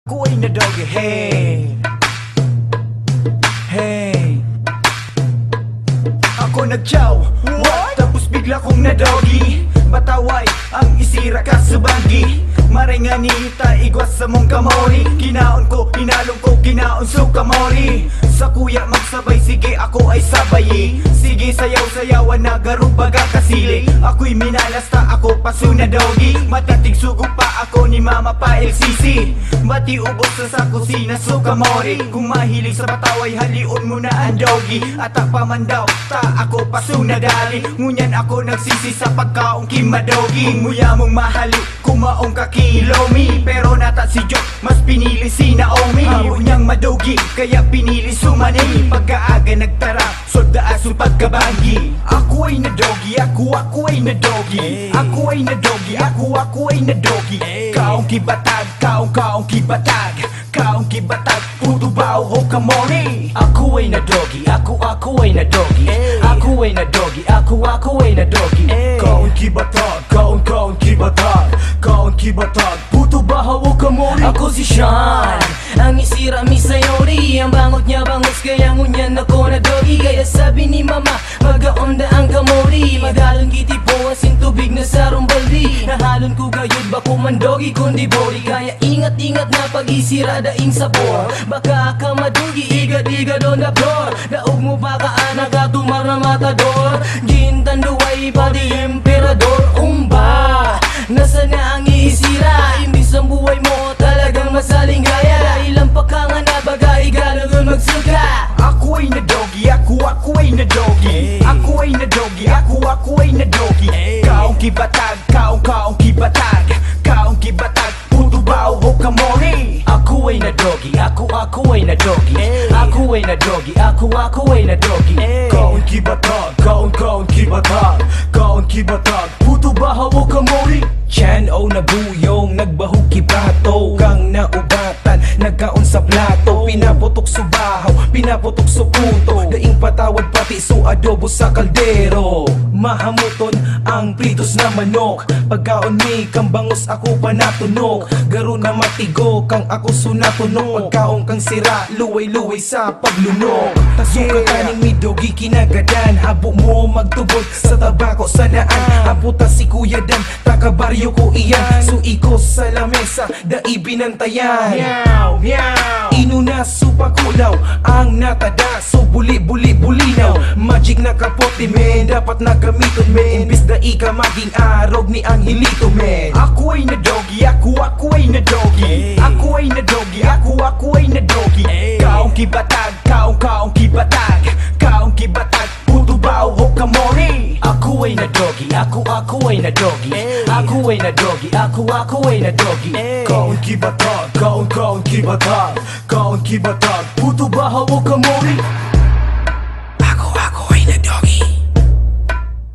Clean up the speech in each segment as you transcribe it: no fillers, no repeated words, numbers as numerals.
Ako ay na-doggy, hey, hey. Ako nag-chow, what? Tapos bigla kong na-doggy. Bataway, ang isira ka sa banggi. Maringanita, igwas sa mong kamori. Kinaon ko, hinalong ko, kinaon so kamori. Sa kuya magsabay, sige ako ay sabayi. Sige sayaw-sayawan na garubaga kasili. Ako'y minalasta, ako paso na doggy. Matatig sugo pa ako ni mama pa LCC. Bati ubos sa kusina so kamori. Kung mahilig sa pataway, halion mo na ang doggy. At pa man daw, ta ako paso na dali. Ngunyan ako nagsisi sa pagkaong kimadogi. Nguya mong mahali, kumaong kakilomi. Pero nata si Joe, mas pinili si Naomi. Ngunyan madogi, kaya pinili sumani. Pagkaaga nagtara, soldaas yung pagkabangi. Ako ay na-doggy, ako ay na-doggy. Ako ay na-doggy, ako ay na-doggy. Kaong kibatag, kaong kibatag. Kaong kibatag, puto bao ho kamori. Ako ay na-doggy, ako ay na-doggy. Ako ay na-doggy, ako ay na-doggy. Kaong kibatag, kaong kibatag. Kaong kibatag, puto bao ho kamori. Ako si Sean, ang isira mi sayori. Ang bangot niya bangus, kaya ngunyan ako na-doggy. Kaya sabi ni mama, mag-aonda ang kamori. Madalon kiti po, asin tubig na sarong baldi. Nahalon ko gayod, bako man doggy kundi body. Kaya ingat-ingat na pag-isira daing sabor. Baka ka madugi, igad-igad on the floor. Daog mo baka anak katumar na matador. Gintanduay pa di emperador. Umba, nasa na ang iisira? Imbis ang buhay mo talagang masaling gaya. Ilang pakangan na bagay gano'n magsuka. Ako ay na-doggy, ako ay na-doggy. Ako ay na-doggy, ako ay na-doggy. Kaong kibatag, kaong kibatag. Kaong kibatag, puto bao ho kamori. Ako ay na-doggy, ako ay na-doggy. Ako ay na-doggy, ako ay na-doggy. Kaong kibatag, kaong kibatag. Kaong kibatag, puto bao ho kamori. Chan o nabuyong, nagbahog kibato. Kang naubatan, nagkaon sa plato. Pinaputok sa bahaw, pinaputok sa puto. Daing patawad pati so adobo sa kaldero. Mahamuton ang pritos na manok. Pagkaon mi kang bangus ako pa natunog. Garo na matigo kang ako sunatunog. Pagkaon kang sira, luway-luway sa paglunok. Tasong kataning mi dogi kinagadan. Habo mo magtubod sa tabako sa daan. Aputa si Kuya Dan, takabaryo ko iyan. Suikos sa lamesa, dai binantayan. Meow, meow. Inuna supakulaw, ang natada. So buli-buli-bulinaw. Magic na kapote men, dapat nagamiton men. Imbis dai ka maging arog ni Angelito men. Ako ay na-doggy, ako ay na-doggy. Ako ay na-doggy, ako ay na-doggy. Kaong kibatag, kaong kibatag. Kaong kibatag, puto bao ho kamori. Ako ay na-doggy, ako ay na-doggy. Ako ay na-doggy, ako ay na-doggy. Kaong kibatag, kaong kibatag. Kaong kibatag, puto bao ho kamori. Ako ay na-doggy.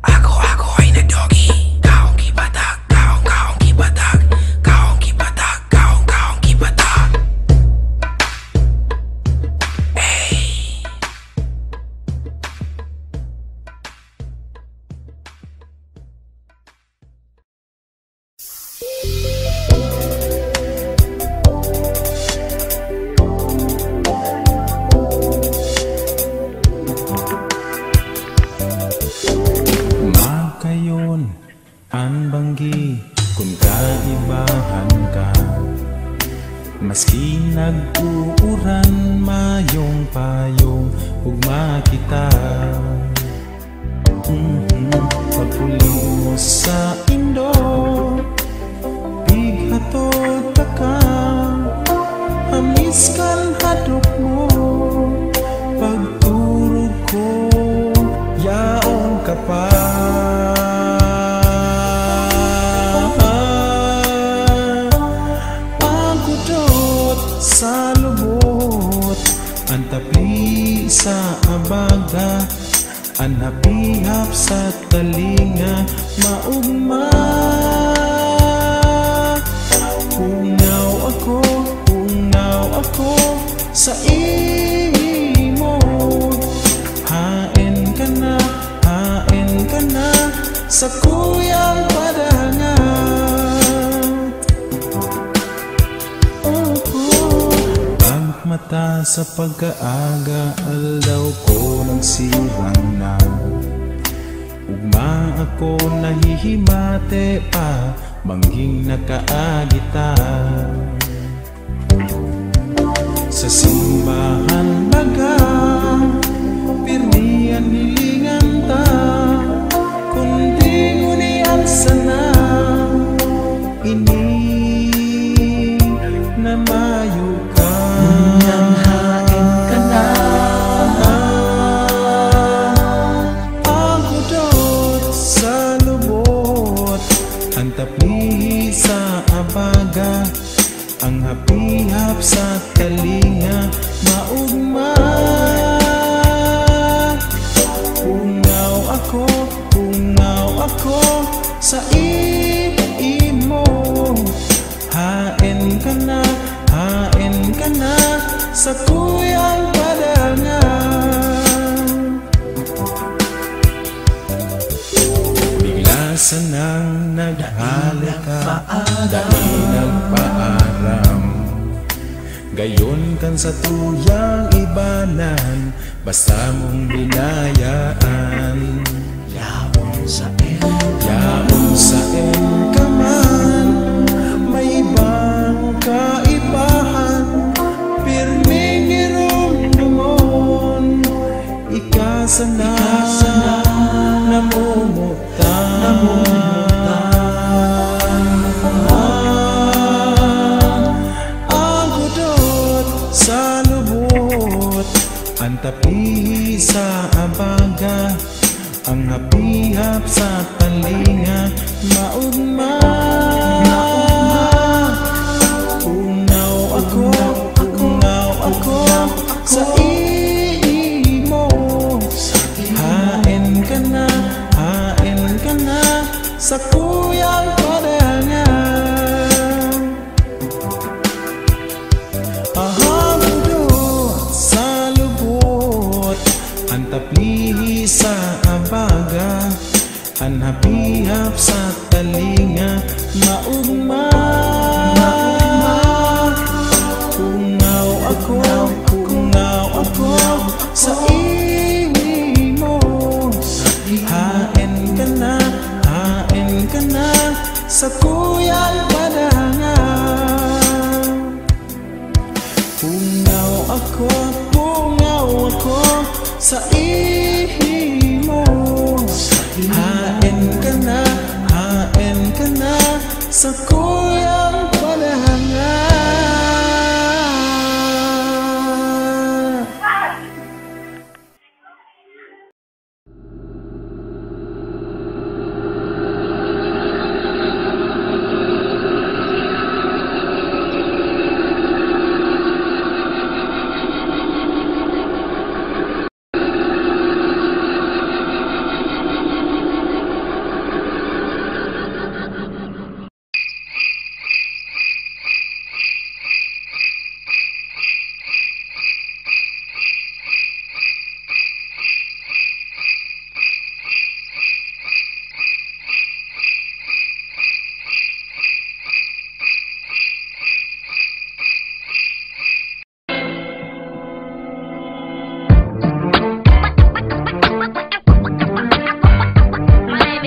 Ako ay na-doggy. Kaong kibatag, kaong kibatag. Kaong kibatag, kaong kibatag. Hey. Makayon ang banggi kung kaibahan ka. Maski nag-uuran mayong payong ugma kita. Pagpuli mo sa indo, bighatod ka ka. Hamis kan hadok mo, pagturog ko, yaon ka pa. Sa lubot, ang tapi sa abaga, ang napihap sa talinga, maugma. Hungnaw ako sa imo. Hain ka na sa kuyang padahangat. Oh, mata sa pagkaaga, aldaw ko nagsirang na. Ugma ako nahihimate pa, manghing nakaagita. Sa simbahan baga, pirmihan hilingan ta, kundi ngunian sana. Ini na mayo ka, Nanghain ka na. ang hudot sa lubot, ang tapli sa abaga, ang hapihap sa talinga, maugma. Pungaw ako sa imo. Hain ka na sa kuyang padangan. Bigla sanang naghalika, dahil nagpaaram. Gayon kan sa tuyang ibanan, basta mong binayaan. Yaon sa ka man, may ibang kaibahan. Pirming irumdumon, ikasana namumutan. Ang hudot sa lubot, ang tapi sa abaga, ang hapihap sa talinga, maugma. Pungaw ako sa imo. Hain ka na sa kuyang padangan. Ahang hudot sa lubot, ang tapli sa abaga, ang hapihap sa talinga, maugma. Pungaw ako sa imo. Hain ka na sa kuyang padangan. Pungaw ako sa imo. Hain ka na sa kuyang padangan.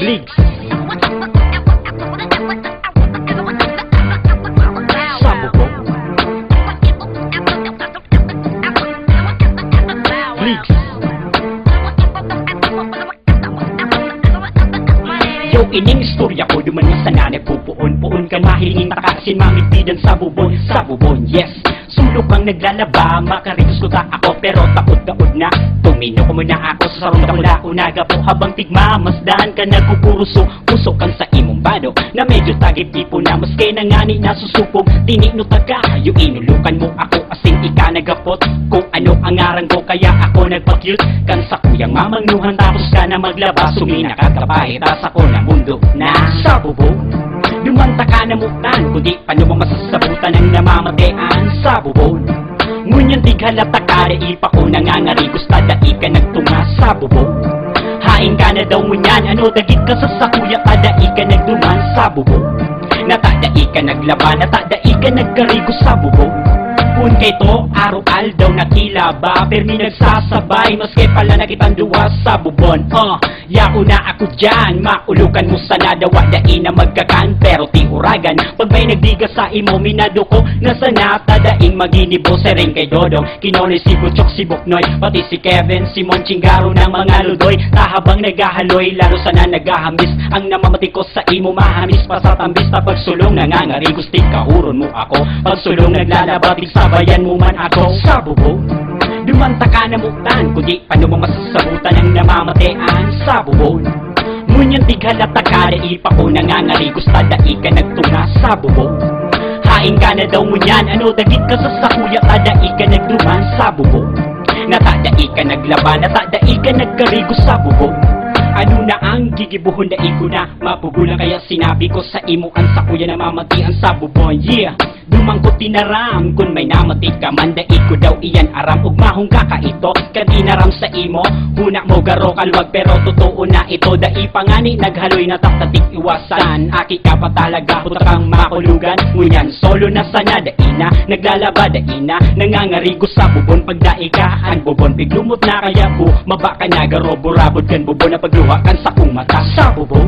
Bleaks Sabuko Bleaks Yo, ining istorya ko dumanis sa nanay pupuon ka mahilingin takasin mamitidan sa bubon, yes. Sulok ang naglalaba, makaritos ko ta ako pero takot-taod na. Tumino ko muna ako sa sarong damula unaga po habang tigmamasdahan ka nagkukuruso. Usok kang sa imong bado na medyo tagip-tipo na maski nangani nasusupog. Tinino taga, yung inulukan mo ako asing ika nagapot. Kung ano ang arang ko kaya ako nagpa-cute kan sa kuyang mamangnuhan tapos ka na maglaba. Sumina ka kapahit asa ko na mundo na sa bubong. Dumanta ka na mutan, kundi paano mo masasabutan ang namamatean sa bubon. Ngunyan di halata kare ipa ko nangangari, gusta dai ka nagtunga sa bubon. Hain ka na daw ngunyan, ano dagit ka sa sakuya, kadai ka nagduman sa bubon. Natadai ka naglaba, natadai ka nagkarigo sa bubon. Kung kay to araw-al daw nakilaba Permi nagsasabay maski pala nakitang duwa sa bubon Yako na ako dyan, maulukan mo sana dawa dain na magkakan pero ti uragan Pag may nagdiga sa imo minado ko nasa natadaing maginibo sereng kay Dodong Kinone si Butchok si Buknoy pati si Kevin si Monchingaro ng mga ludoy Tahabang nagahaloy lalo sana nagahamis Ang namamati ko sa imo mahamis pa sa tambis na pagsulong nangangari gusti kahuron mo ako Pagsulong naglalabatig sabayan mo man ako sa bubong Dumanta ka na muktan, kundi paano mo masasabutan ang namamatean sa bubon Ngunyan tighalata ka na ipa ko nangangari gusta daig ka nagtunga sa bubon Hain ka na daw ngunyan, ano dagit ka sa sakuya ka daig ka nagduman sa bubon Natadaig ka naglaban, natadaig ka nagkarigo sa bubon Ano na ang gigibuhon na ko na mapugulang kaya sinabi ko sa imo ang sakuya na mamatian sa bubon Yeah! Dumang ko tinaram kung may namati ka mandaig ko daw iyan aram ugmahong kakaito kadinaram sa imo hunak mo garo kalwag pero totoo na ito dai pangani naghaloy na taktatik iwasan aki ka pa talaga puta kang makulugan ngunyan solo na sana daina naglalaba daina nangangarigo sa bubon pagdai ka ang bubon piglumot na kaya bu mabaka na garo burabod kan bubon na pagluha kan sa kong mata sa bubon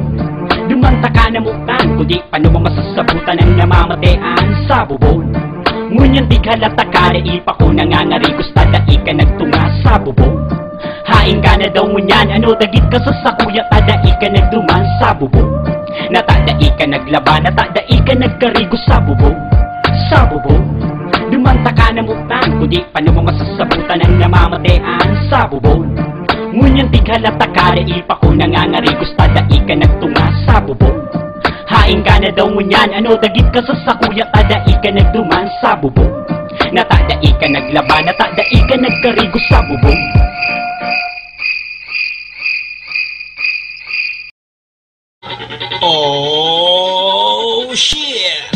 Dumanta ka na muktan, kundi paano mo masasabutan ang namamatean sa bubon Ngunyan tighalata ka na ipa ko nangangari gusta daig ka nagtunga sa bubon Hain ka na daw ngunyan, ano dagit ka sa sakuya tadaig ka nagduman sa bubon Natadaig ka naglaban, natadaig ka nagkarigo sa bubon Sa bubon Dumanta ka na muktan, kundi paano mo masasabutan ang namamatean sa bubon Ngunyan tighalata ka na ipa ko nangangari gusta daig ka nagtunga sa bubon Hain ka na daw ngunyan, ano dagit ka sa sakuya tadaig ka nagduman sa bubon Natadaig ka naglaban, natadaig ka nagkarigo sa bubon Oh shit!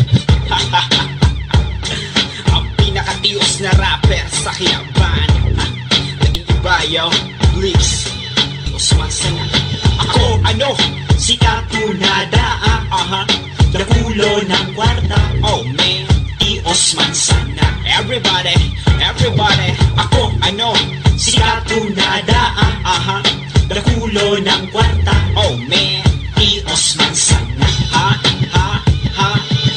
Ang pinakatiyos na rapper sa Kilaban Naging iba yo Leaks Usman sana Ako ano Si Katunada Dakulo ng kwarta Oh man I Osman sana Everybody Everybody Ako ano Si Katunada Dakulo ng kwarta Oh man I Osman sana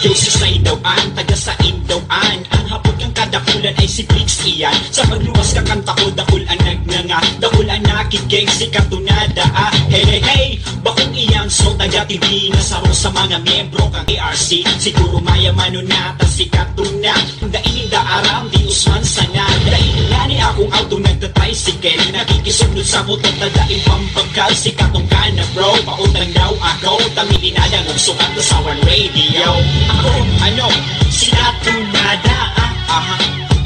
Yo si Saidawaan Taga sa Indawaan Ang hapon kang kadakulan ay si Flix iyan Sa pagluwas ka kanta ko dakul ang nagnanga Dakul ang nakigeng si Katunada Hey hey hey Bakong iyang so taga TV Nasaro sa mga miyembro kang ARC Siguro mayaman nata si Katuna Daing daaram di Usman sana Daing nga ni akong auto nagta-tricycle Nakikisunod sa motor tadaing pampagkal Si Katong ka na bro Pautang daw ako Tamili na lang sukat na sa one radio Ako ano Si Katunada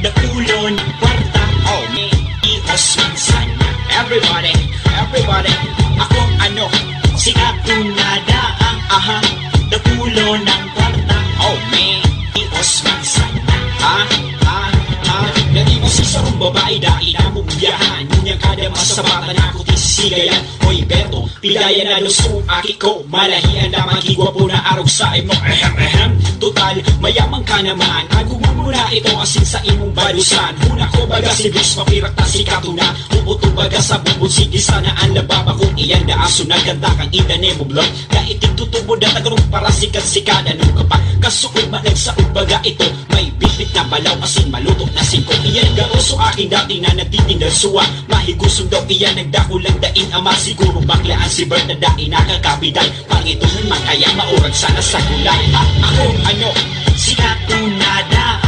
Dakulo ng kwarta Oh man I Osman sana Everybody Everybody Ako ano Si Katunada Dakulo ng kwarta Oh man I Osman sana Nadi mo si sarong babae dahil na mubiyahan Nunyang kada masabatan ako tisisigayan Hoy Beto, pidaya na luso aki ko Malahian na magigwapo na arog sa imo Total, mayamang ka naman Agumang muna ito asin sa imong balusan Huna ko baga si Bis mapirak na si Katuna Uputo baga sa bubon sige sana ang lababa Kung iyan na aso naganda kang idane mo blog Kaiting tutubo na tagarong para sikat-sikat Ano ka pa, kasuod man nagsaod baga ito May bibit na balaw asin maluto na singko Iyan garoso aking dati na nagtitindag suwa Mahigusong daw iyan nagdakulang daing ama Siguro baklaan si Bert na daing nakakapiday Pangitunan man kaya maurag sana sa gulay Ako ano, si Katunada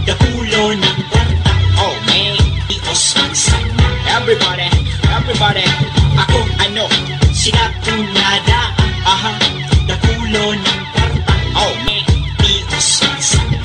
Dakulo ng kwarta Oh man, I Osman sana Everybody, everybody Ako ano, si Katunada Dakulo ng kwarta Oh man, I Osman sana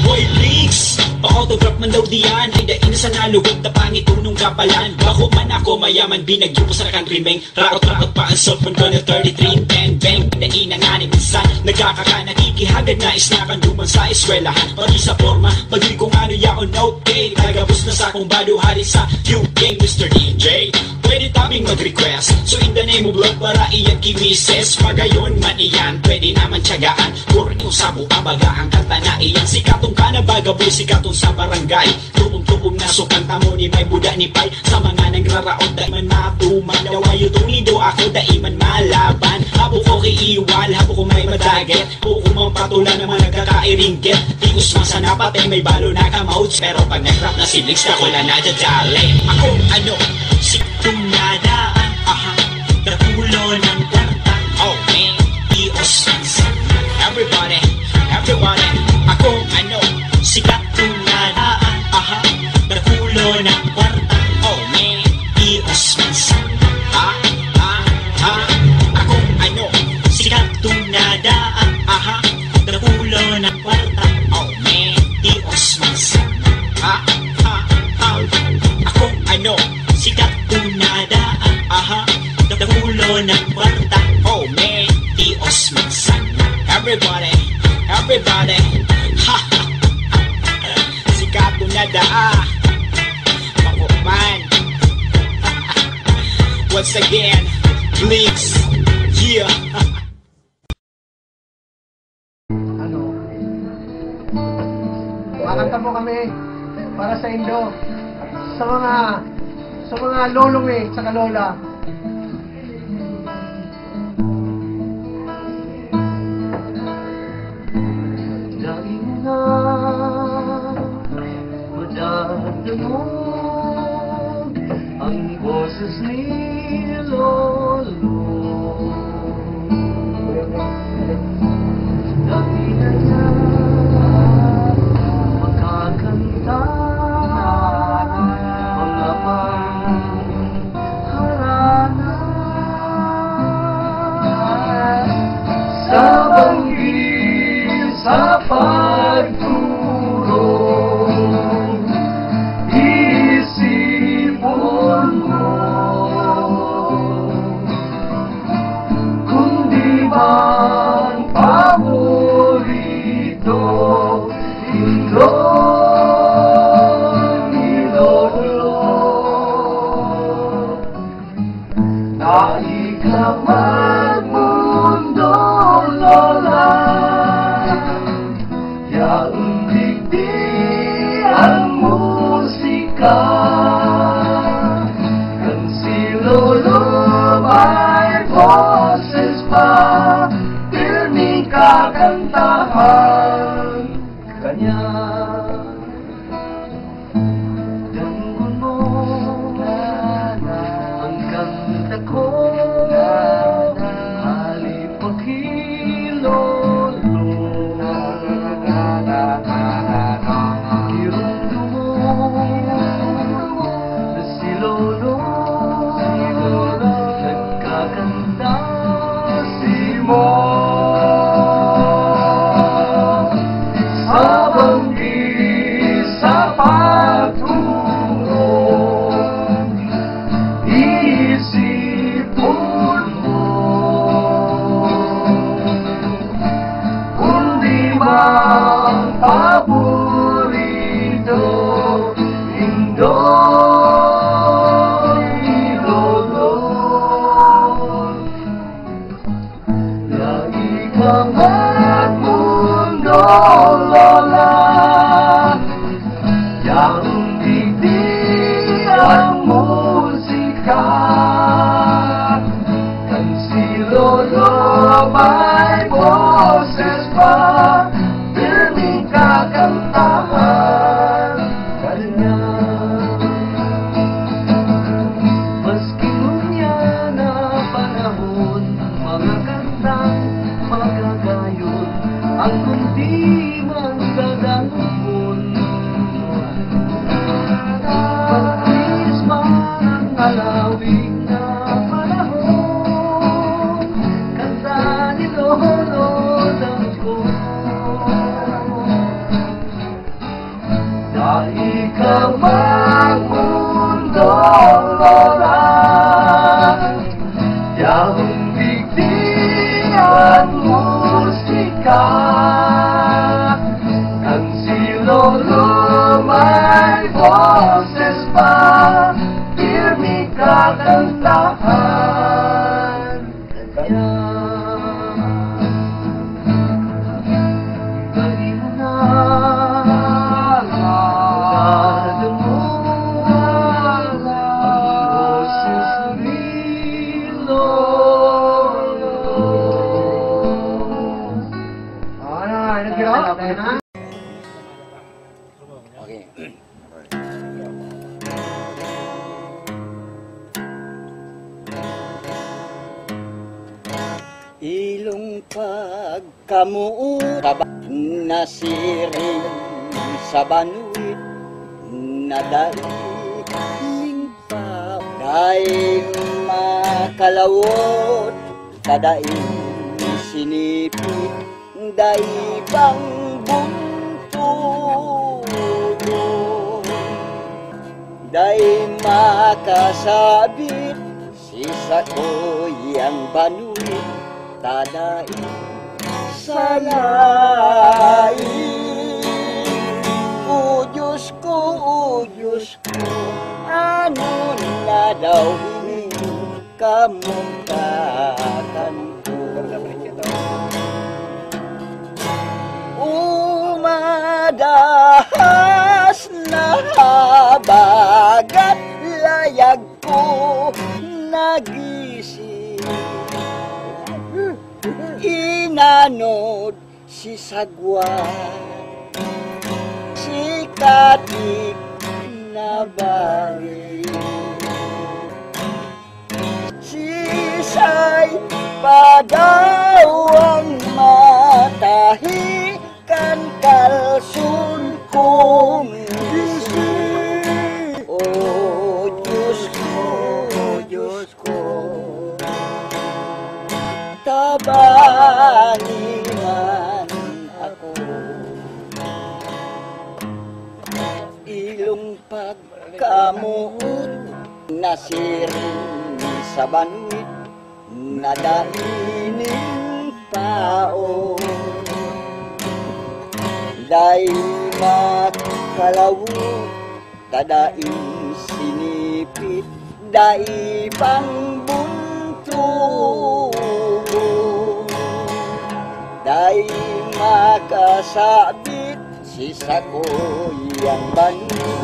Boy, please Pa-autograph man daw diyan Ay daing sa nalugod na pangitunong kapalan Bako man ako mayaman Binagyo po sa country-meng Raot-raot pa ang cellphone ko na 3310 Bang, daing na nga ni minsan Nagkakaka, nakikihagad na isnakan Duman sa eskwelahan Pati sa forma, pag-uwi kong ano yaon okay Nagabos na sa akong baluhari sa UK Mr. DJ Pwede tabing mag-request So in the name of love para iyan kimises Pagayon man iyan Pwede naman tiyagaan Kuro niyo sa buka baga ang kanta na iyan Si Kato Bagaboy sikatong sa barangay, tuong-tuong na sukanta mo ni may buda ni Pai. Sa mga nagraraot, da man matuman. Dawayo tumido ako, da iman malaban. Habo ko kay iwal, habo ko may madaget. Buko mang patula ng mga nagkakairinggit. Di ko sana patay, may balo na kamauts. Pero pag nag-rap na si Blix, ako na nadadali. Ako ano, si tumadaan, aha, kakulo ng kwarta. Oh man, ios everybody, everybody. Ako ano, sikat tumadaan, aha, kakulo ng kwarta. Oh man, ios ha, ha, ha. Ako ano, sikat tumadaan, aha, kakulo ng kwarta. Oh man, ios ha, ha, ha. Ako ano, sikat tumadaan, aha, kakulo ng kwarta. Oh man, ios everybody, everybody. Ha, ha, ha. Sikat tumadaan, pakuman. Once again, Blix, yeah. Makanta po kami para sa Indo, sa mga lolong sa kalola. Dahil na madadamo ang boses ni Lolo. Dahil na makakanta mga pangharana sa banggi sa pagturo. Isipon mo kung di man paborito Indo ni Lolo. Naik ka magmundo, Lola, yaong digdi ang musika. Kan si Lolo may boses pa, pirmi kakantahan kanya. Dangon mo ang kanta ko, halipakilolo. Irundo mo na si Lolo, nagkakanta si mo. Sa banggi sa pagturo, isipon mo kung di man paborito Indo ni Lolo. Lagi kang magmundo, Lola, yaong digdi ang musika. Kan si Lolo may boses pa, pirmi kakantahan kanya. Maski ngunya na panahon, mga kantang magagayon, ang kundi man dadangkon. Pagtis man ang alawing na panahon, kanta ni Lolo dangkon. Dahil ka magmundo, Lola, yaong digdi ang musika. Kan si Lolo may boses pa, pirmi kakantahan kanya. Dahil na Okay. Ilong pagkamuot nasiring sa banuit na daing pa daing makalawot kadaing sinipit daing pang bunto daing makasabit sisa ko yang banuit tadaing salain. O Diyos ko, ano na daw kamungkatan ko? Umadahas na habagat layag ko nagising. Inanod si sagwan, si katik na bari, sisay pa daw ang matahi kan kalsun kong gising. O Diyos ko, tabanginan ako. Ilong pagkamuot nasiring sa banuit na daining pao day makalawot tadaing sinipit day pang bunto day makasabit sisa ko yang banuit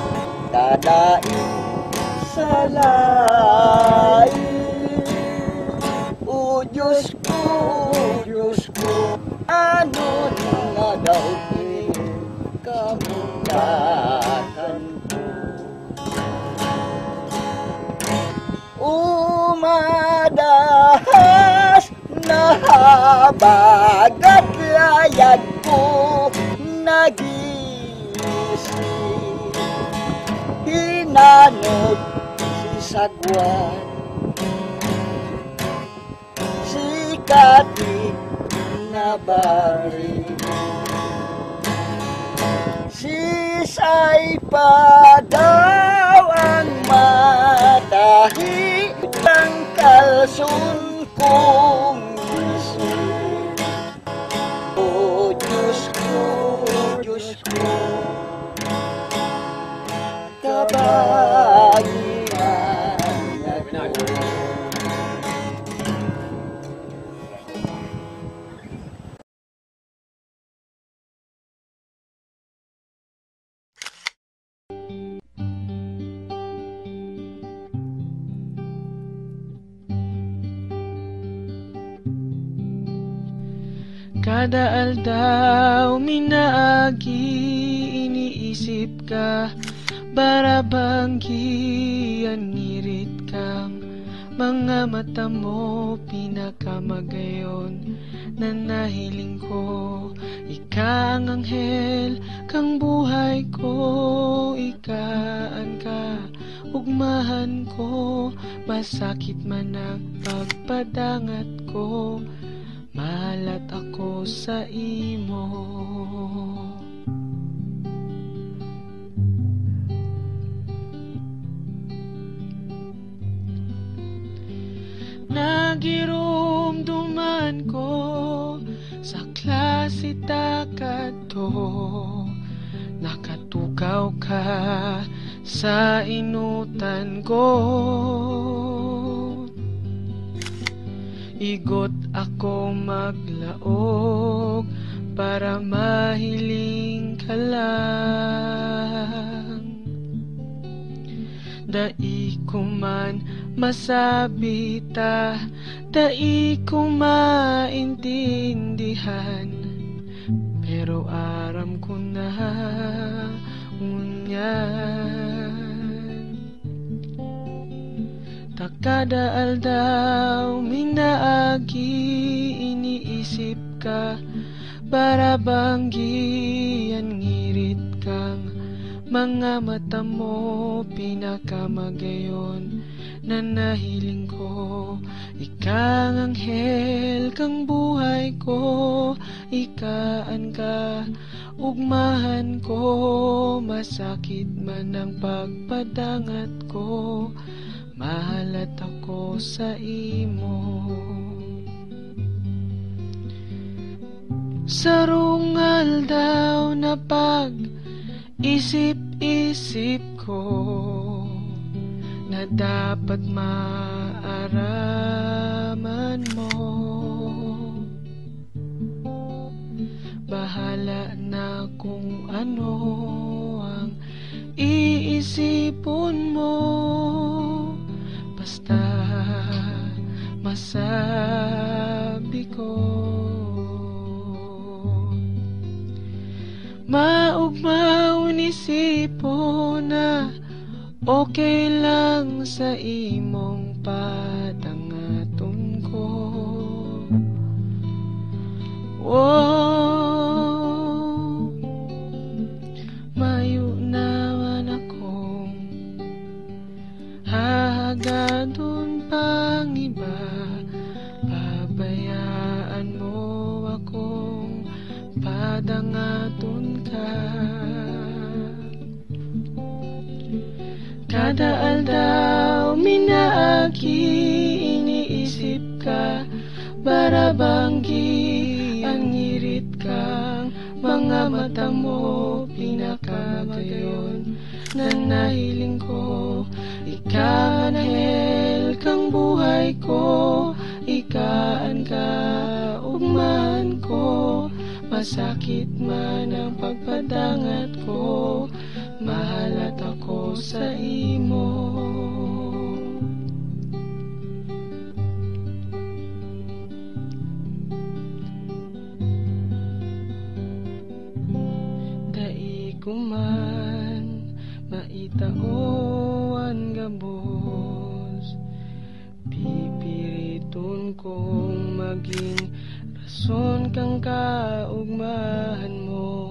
tadaing salain. O Diyos ko, ano na daw kamungkatan ko? Umadahas na habagat layag ko nagising. Hinanod si sagwan, si katik na bari, sisay pa daw ang matahi ng kalsun kong gising. O Diyos ko, tabanginan ako. Kada aldaw minaagi iniisip ka, barabanggian ngirit kang mga mata mo pinakamagayon na nahiling ko. Ika ang anghel kang buhay ko, ikaan ka ugmahan ko, masakit man ang pagpadangat ko, malat ako sa imo. Nagirumduman ko sa klase takad to, nakatukaw ka sa inutan ko. Igot ako maglaog para mahiling ka lang. Dai ko man masabita, dai ko maintindihan, pero aram ko na ngunyan. Takadaal daw minaagi iniisip ka, barabanggi ang ngirit kang mga mata mo pinakamagayon na nahiling ko. Ikang anghel kang buhay ko, ikaan ka ugmahan ko, masakit man ang pagpadangat ko, mahalat ako sa imo. Sarungal daw na pag-isip-isip ko, na dapat maaraman mo. Bahala na kung ano ang iisipon mo, basta masabi ko. Maugmaw nisipo na okay lang sa imong padangaton ko. Wow, mayo naman akong hahagadon pang iba, pabayaan mo akong padangaton ka. Kadaal daw minaagi iniisip ka, barabanggi ang ngirit kang mga mata mo pinakagayon na nahiling ko. Ikaan anghel kang buhay ko, ikaan ka ugmahan ko, masakit man ang pagpadangat ko, mahalat ako sa imo. Dai ko man maitaoan gabos, pipiriton kong maging rason kang kaugmahan mo.